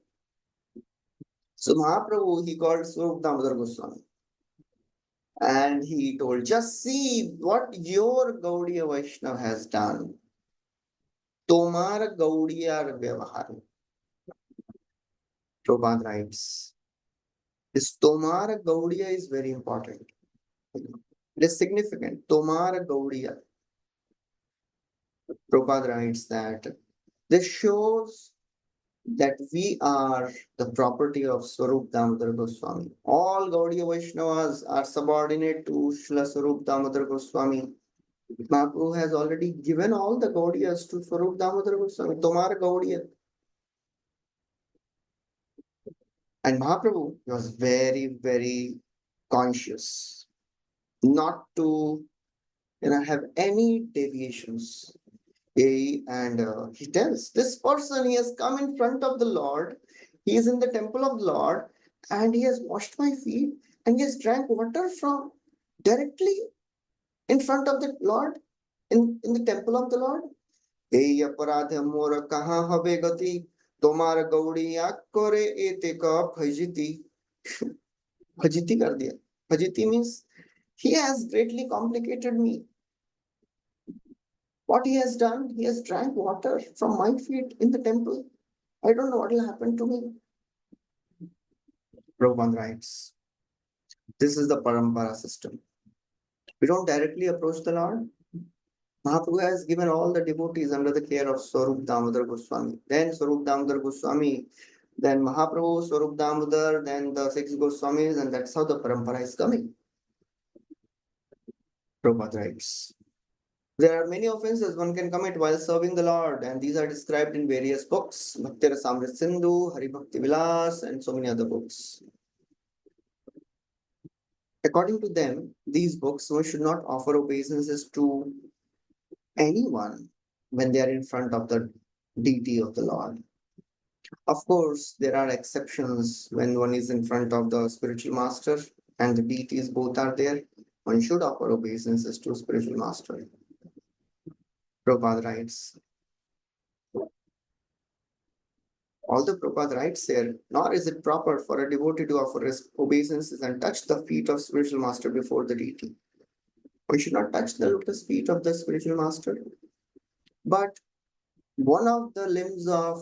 So Mahaprabhu, he called Swarup Damodar Goswami. And he told, just see what your Gaudiya Vaishnava has done. Tomara Gaudiya Vyavahar. Prabhupada writes, this Tomara Gaudiya is very important. It is significant. Tomara Gaudiya. Prabhupada writes that this shows that we are the property of Swarup Damodar Goswami. All Gaudiya Vaishnavas are subordinate to Srila Swarup Damodar Goswami. Mahaprabhu has already given all the Gaudiyas to Swarup Damodar Goswami. Tomar Gaudiya. And Mahaprabhu was very, very conscious not to have any deviations. And he tells this person, he has come in front of the Lord, he is in the temple of the Lord, and he has washed my feet, and he has drank water from directly in front of the Lord, in the temple of the Lord. এই অপরাধে মোর কাহা হবে গতি তোমার গৌড়িয়া করে এতে ক ফজিতি ফজিতি কর দিয়া ফজিতি means he has greatly complicated me. What he has done, he has drank water from my feet in the temple. I don't know what will happen to me. Prabhupada writes, this is the parampara system. We don't directly approach the Lord. Mahaprabhu has given all the devotees under the care of Swarup Damodar Goswami. Then Swarup Damodar Goswami, then Mahaprabhu, Swarup Damodar, then the six Goswamis, and that's how the parampara is coming. Prabhupada writes, there are many offenses one can commit while serving the Lord, and these are described in various books, Bhakti Rasamrita Sindhu, Hari Bhakti Vilas, and so many other books. According to them, these books, one should not offer obeisances to anyone when they are in front of the deity of the Lord. Of course, there are exceptions when one is in front of the spiritual master and the deities both are there. One should offer obeisances to spiritual master. Prabhupada writes, although Prabhupada writes here, nor is it proper for a devotee to offer obeisances and touch the feet of spiritual master before the deity. We should not touch the lotus feet of the spiritual master. But one of the limbs of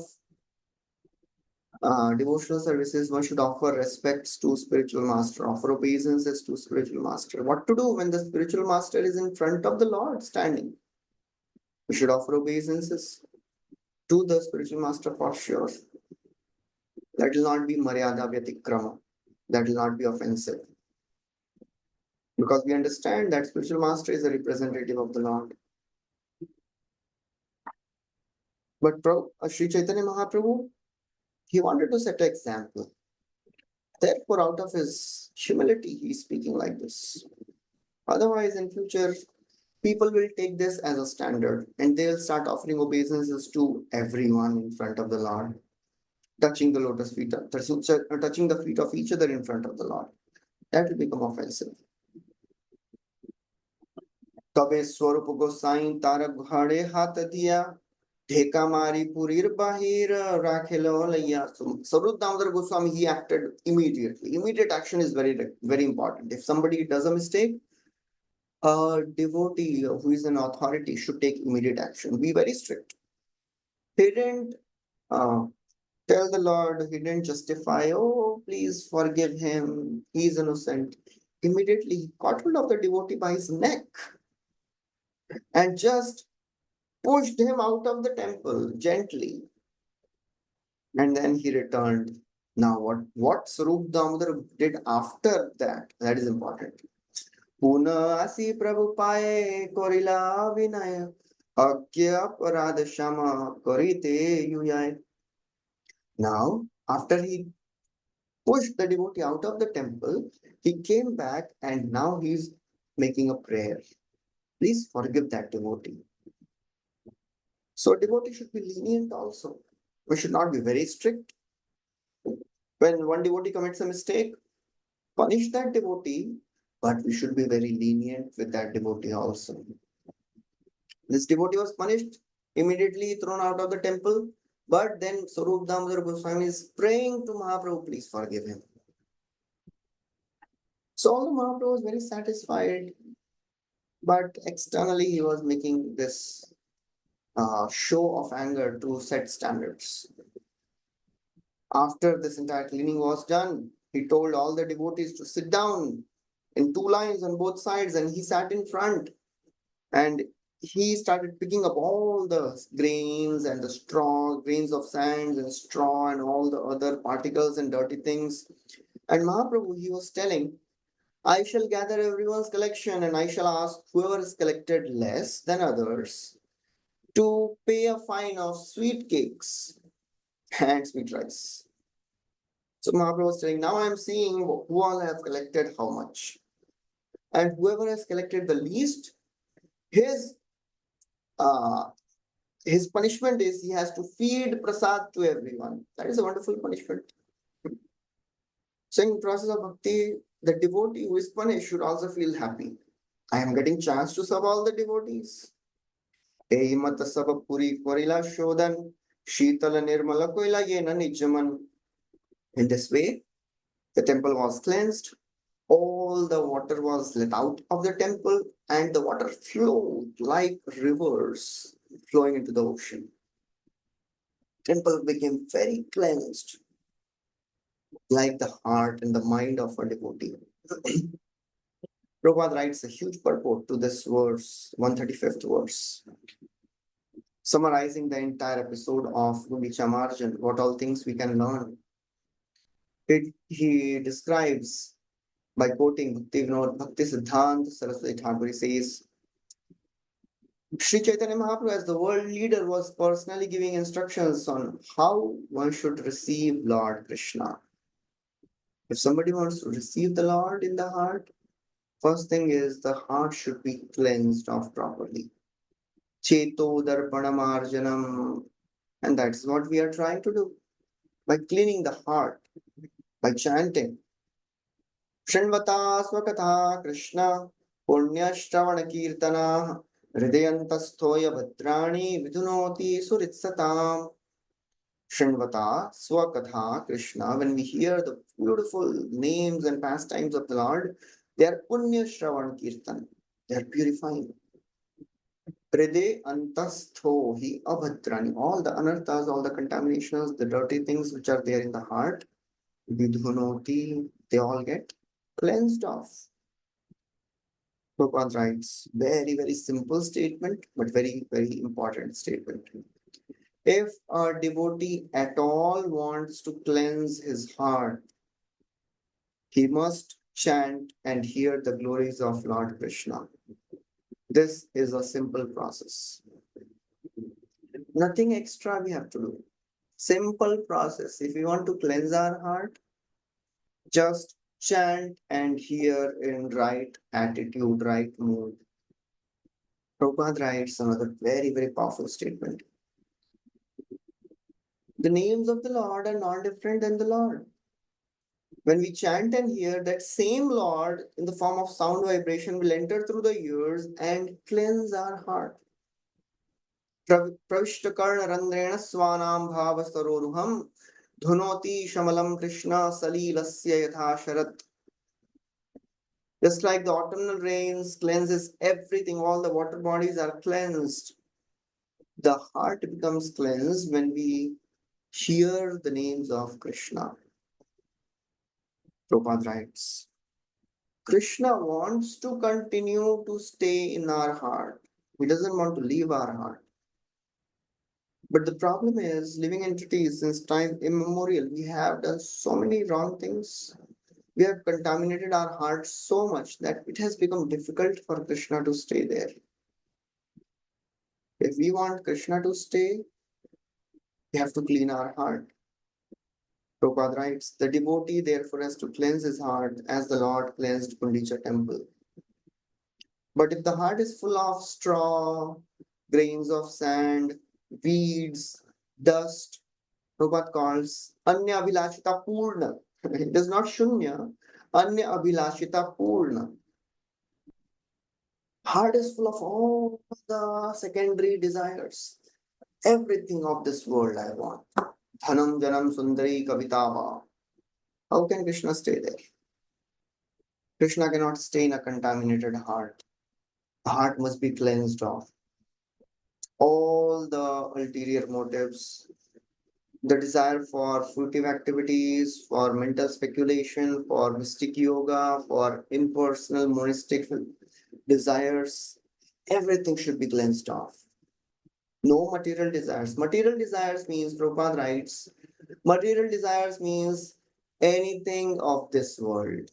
devotional services, one should offer respects to spiritual master, offer obeisances to spiritual master. What to do when the spiritual master is in front of the Lord standing? We should offer obeisances to the spiritual master for sure. That will not be maryada vyatikrama. That will not be offensive. Because we understand that spiritual master is a representative of the Lord. But Sri Chaitanya Mahaprabhu, he wanted to set an example. Therefore, out of his humility, he is speaking like this. Otherwise, in future, people will take this as a standard and they'll start offering obeisances to everyone in front of the Lord, touching the lotus feet, touching the feet of each other in front of the Lord. That will become offensive. তবে স্বরূপ গোসাই তার ঘরে হাত দিয়া ঢেকা মারি পুরীর বাহির রাখেল লইয়া. So Swarup Damodar Goswami, he acted immediately. Immediate action is very, very important. If somebody does a mistake, a devotee who is an authority should take immediate action. Be very strict. He didn't tell the Lord, he didn't justify, oh, please forgive him, he's innocent. Immediately he caught hold of the devotee by his neck and just pushed him out of the temple gently. And then he returned. Now, what Swarup Damodar did after that, that is important. Puna asi prabhu paye korila vinaya agya parada shama korite yuyai. Now, after he pushed the devotee out of the temple, he came back and now he's making a prayer. Please forgive that devotee. So a devotee should be lenient also. We should not be very strict. When one devotee commits a mistake, punish that devotee, but we should be very lenient with that devotee also. This devotee was punished, immediately thrown out of the temple, but then Swarup Damodar Goswami is praying to Mahaprabhu, please forgive him. So although Mahaprabhu was very satisfied, but externally he was making this show of anger to set standards. After this entire cleaning was done, he told all the devotees to sit down in two lines on both sides, and he sat in front and he started picking up all the grains and the straw, grains of sand and straw and all the other particles and dirty things. And Mahaprabhu, he was telling, I shall gather everyone's collection and I shall ask whoever is collected less than others to pay a fine of sweet cakes and sweet rice. So Mahaprabhu was saying, now I am seeing who all have collected how much. And whoever has collected the least, his uh, his punishment is he has to feed prasad to everyone. That is a wonderful punishment. So in process of bhakti, the devotee who is punished should also feel happy. I am getting chance to serve all the devotees. Ei mat sab puri korila shodan, shitala nirmala koila yena nijaman. In this way, the temple was cleansed, all the water was let out of the temple, and the water flowed like rivers flowing into the ocean. Temple became very cleansed, like the heart and the mind of a devotee. Prabhupada writes a huge purport to this verse, 135th verse, summarizing the entire episode of Gundichamarjan, what all things we can learn. He describes by quoting Bhakti Siddhanta Saraswati Thakur, he says, Sri Chaitanya Mahaprabhu, as the world leader, was personally giving instructions on how one should receive Lord Krishna. If somebody wants to receive the Lord in the heart, first thing is the heart should be cleansed of properly. Cheto Darpanamarjanam. And that's what we are trying to do by cleaning the heart, by chanting. Shanvata Swakatha Krishna Punyashravana Kirtana Hridayantasthoya Bhadrani Vidunoti Suritsatam. Shanvata Swakatha Krishna. When we hear the beautiful names and pastimes of the Lord, they are Punya Shravan Kirtan. They are purifying. Hriday Antastho Hi Abhadrani. All the anarthas, all the contaminations, the dirty things which are there in the heart, Vidhunoti, they all get cleansed off. Prabhupada writes, very, very simple statement, but very, very important statement. If a devotee at all wants to cleanse his heart, he must chant and hear the glories of Lord Krishna. This is a simple process. Nothing extra we have to do. Simple process. If we want to cleanse our heart, just chant and hear in right attitude, right mood. Prabhupada writes another very, very powerful statement. The names of the Lord are not different than the Lord. When we chant and hear, that same Lord in the form of sound vibration will enter through the ears and cleanse our heart. Pravishtakarna randrena swanam bhavastaroruham dhunoti shamalam Krishna salilasya yatha sharat. Just like the autumnal rains cleanses everything, all the water bodies are cleansed. The heart becomes cleansed when we hear the names of Krishna. Prabhupada writes, Krishna wants to continue to stay in our heart. He doesn't want to leave our heart. But the problem is, living entities since time immemorial, we have done so many wrong things. We have contaminated our heart so much that it has become difficult for Krishna to stay there. If we want Krishna to stay, we have to clean our heart. Prabhupada writes, the devotee therefore has to cleanse his heart as the Lord cleansed Gundicha temple. But if the heart is full of straw, grains of sand, weeds, dust, Prabhupada calls Anya Abhilashita Purna. It is not Shunya, Anya Abhilashita Purna. Heart is full of all the secondary desires. Everything of this world I want. Dhanam Janam Sundari Kavitava. How can Krishna stay there? Krishna cannot stay in a contaminated heart. The heart must be cleansed of all the ulterior motives, the desire for fruitive activities, for mental speculation, for mystic yoga, for impersonal monastic desires. Everything should be cleansed off. No material desires. Material desires means, Prabhupada writes, material desires means anything of this world.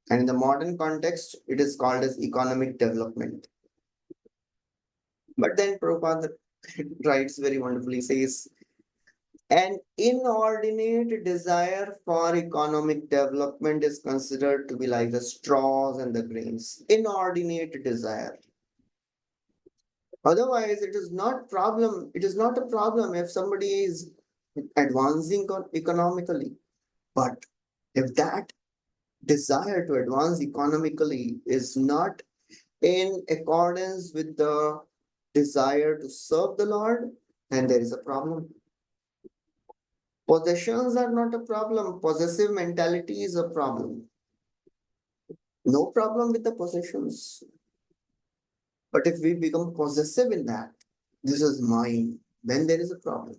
And in the modern context, it is called as economic development. But then Prabhupada writes very wonderfully, says, An inordinate desire for economic development is considered to be like the straws and the grains. Inordinate desire. Otherwise, it is not problem. It is not a problem if somebody is advancing economically. But if that desire to advance economically is not in accordance with the desire to serve the Lord, then there is a problem. Possessions are not a problem. Possessive mentality is a problem. No problem with the possessions. But if we become possessive in that, this is mine, then there is a problem.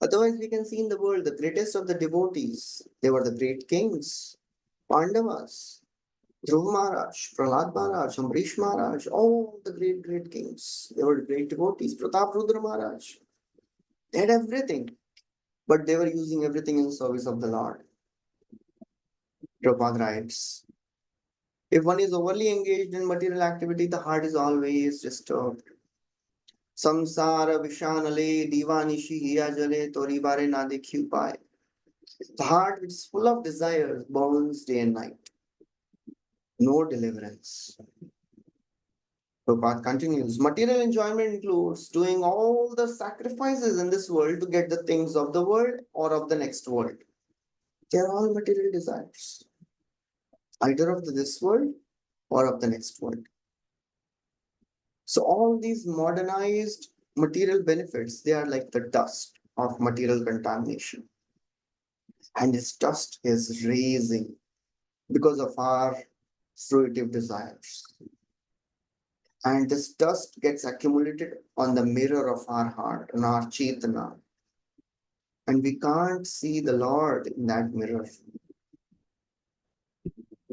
Otherwise, we can see in the world the greatest of the devotees. They were the great kings, Pandavas, Dhruv Maharaj, Prahlad Maharaj, Amrish Maharaj, all the great, great kings. They were great devotees. Pratap Rudra Maharaj. They had everything, but they were using everything in service of the Lord. Prabhupada writes, if one is overly engaged in material activity, the heart is always disturbed. Samsara Vishanale Divanishi Hiya Jale Tori Bare Na Dekhi Upaye. The heart, which is full of desires, burns day and night. No deliverance. Prabhupada continues, material enjoyment includes doing all the sacrifices in this world to get the things of the world or of the next world. They are all material desires, either of this world or of the next world. So all these modernized material benefits, they are like the dust of material contamination. And this dust is raising because of our fruitive desires. And this dust gets accumulated on the mirror of our heart, on our Chaitanya. And we can't see the Lord in that mirror.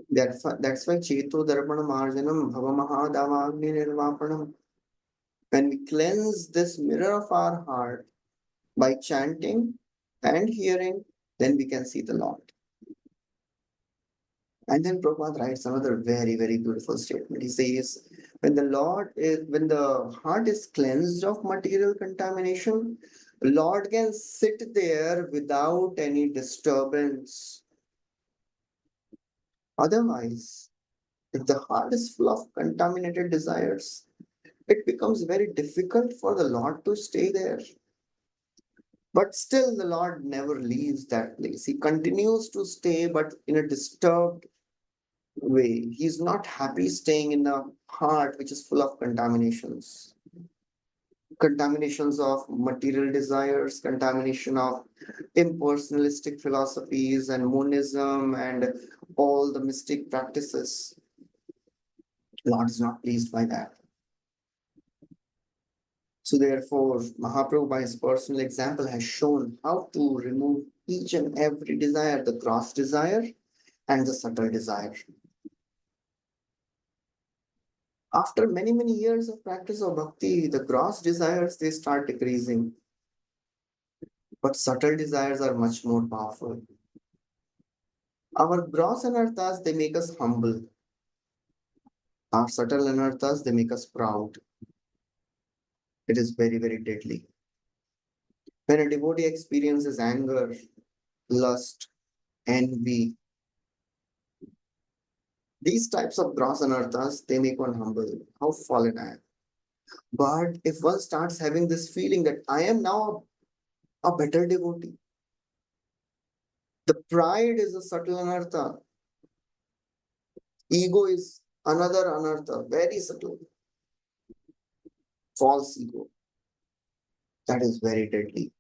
That's why Cheto Darpana Marjanam Bhavamaha Davagni Nirvapanam. When we cleanse this mirror of our heart by chanting and hearing, then we can see the Lord. And then Prabhupada writes another very, very beautiful statement. He says, when the heart is cleansed of material contamination, the Lord can sit there without any disturbance. Otherwise, if the heart is full of contaminated desires, it becomes very difficult for the Lord to stay there. But still, the Lord never leaves that place. He continues to stay, but in a disturbed way. He's not happy staying in a heart which is full of contaminations. Contaminations of material desires, contamination of impersonalistic philosophies and monism and all the mystic practices. Lord is not pleased by that. So therefore, Mahaprabhu, by his personal example, has shown how to remove each and every desire, the gross desire and the subtle desire. After many, many years of practice of bhakti, the gross desires, they start decreasing. But subtle desires are much more powerful. Our gross anarthas, they make us humble. Our subtle anarthas, they make us proud. It is very, very deadly. When a devotee experiences anger, lust, envy, these types of gross anarthas, they make one humble. How fallen I am. But if one starts having this feeling that I am now a better devotee, the pride is a subtle anartha. Ego is another anartha, very subtle. False ego. That is very deadly.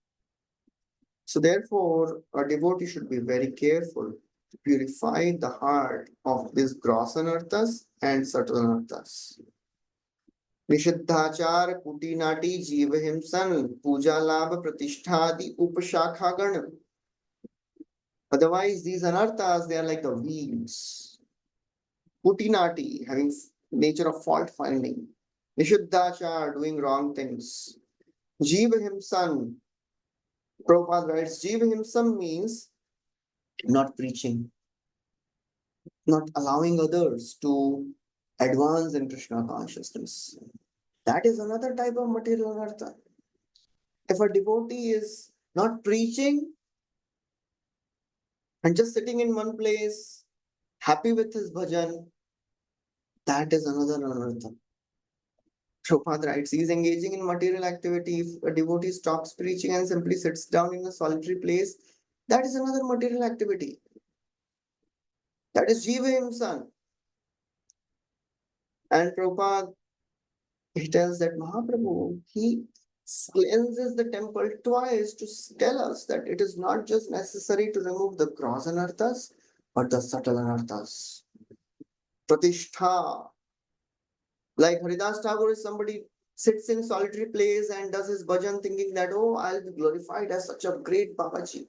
So therefore, a devotee should be very careful to purify the heart of these gross anarthas and subtle anarthas. निषिद्धाचार कुटीनाटी जीव हिंसन पूजा लाभ प्रतिष्ठादि उपशाखागण. Otherwise, these anarthas, they are like the weeds. Kutinati, having nature of fault finding. Nishuddhachar, doing wrong things. Jiva Himsan, Prabhupada writes, Jiva Himsan means not preaching, not allowing others to advance in Krishna consciousness. That is another type of material anartha. If a devotee is not preaching and just sitting in one place, happy with his bhajan, that is another anartha. Prabhupada writes, he is engaging in material activity. If a devotee stops preaching and simply sits down in a solitary place, that is another material activity. That is Jiva Himsan. And Prabhupada, he tells that Mahaprabhu, he cleanses the temple twice to tell us that it is not just necessary to remove the gross anarthas, but the subtle anarthas. Pratishtha. Like Haridas Tagore is somebody sits in solitary place and does his bhajan thinking that, oh, I'll be glorified as such a great Babaji.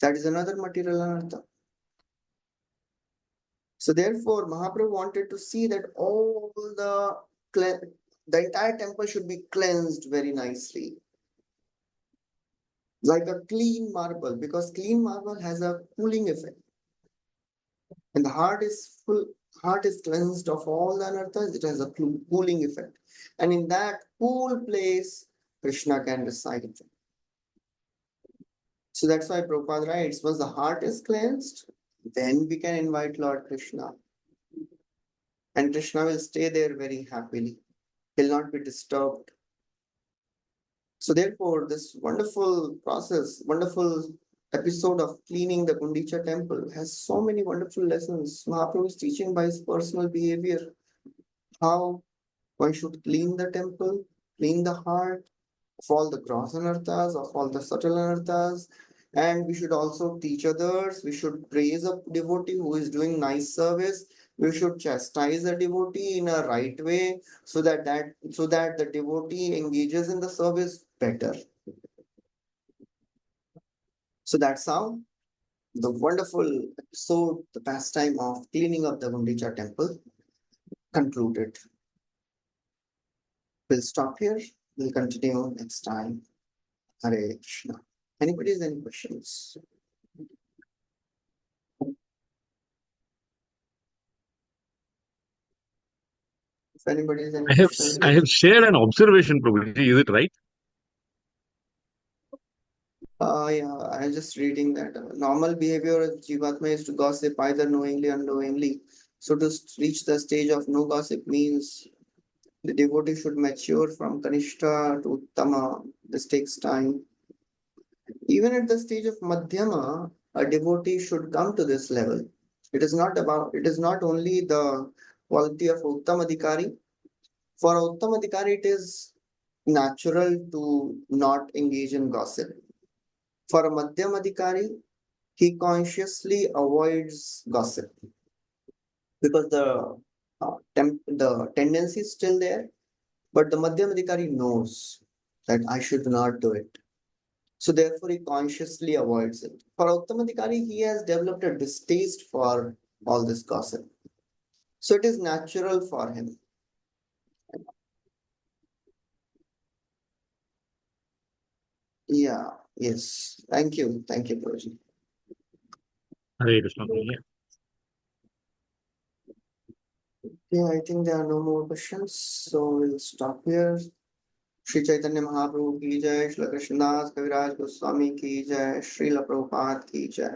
That is another material anartha. So therefore, Mahaprabhu wanted to see that all the entire temple should be cleansed very nicely, like a clean marble, because clean marble has a cooling effect, and the heart is cleansed of all the anarthas. It has a cooling effect, and in that cool place, Krishna can reside. So that's why Prabhupada writes, once the heart is cleansed, then we can invite Lord Krishna. And Krishna will stay there very happily. He'll not be disturbed. So therefore, this wonderful process, wonderful episode of cleaning the Gundicha temple has so many wonderful lessons. Mahaprabhu is teaching by his personal behavior how one should clean the temple, clean the heart of all the gross anarthas, of all the subtle anarthas. And we should also teach others. We should praise a devotee who is doing nice service. We should chastise a devotee in a right way so that the devotee engages in the service better. So that's how the wonderful episode, the pastime of cleaning up the Gundicha temple concluded. We'll stop here. We'll continue next time. Hare Krishna. Anybody has any questions? If anybody has any questions. I have shared an observation, Prabhuji. Is it right? Yeah, I was just reading that normal behavior of Jivatma is to gossip either knowingly or unknowingly. So to reach the stage of no gossip means the devotee should mature from Kanishta to Uttama. This takes time. Even at the stage of Madhyama, a devotee should come to this level. It is not only the quality of Uttamadhikari. For Uttamadhikari, it is natural to not engage in gossip. For a Madhyamadhikari, he consciously avoids gossip because the tendency is still there, but the Madhyamadhikari knows that I should not do it. So therefore, he consciously avoids it. For Uttamadhikari, he has developed a distaste for all this gossip. So it is natural for him. Yeah, yes. Thank you. Thank you, Prabhuji. Hare Krishna. Yeah. Yeah, I think there are no more questions. So we'll stop here. Shri Chaitanya Mahaprabhu की जय, श्री कृष्णदास कविराज गोस्वामी की जय, श्रील प्रभुपाद की जय।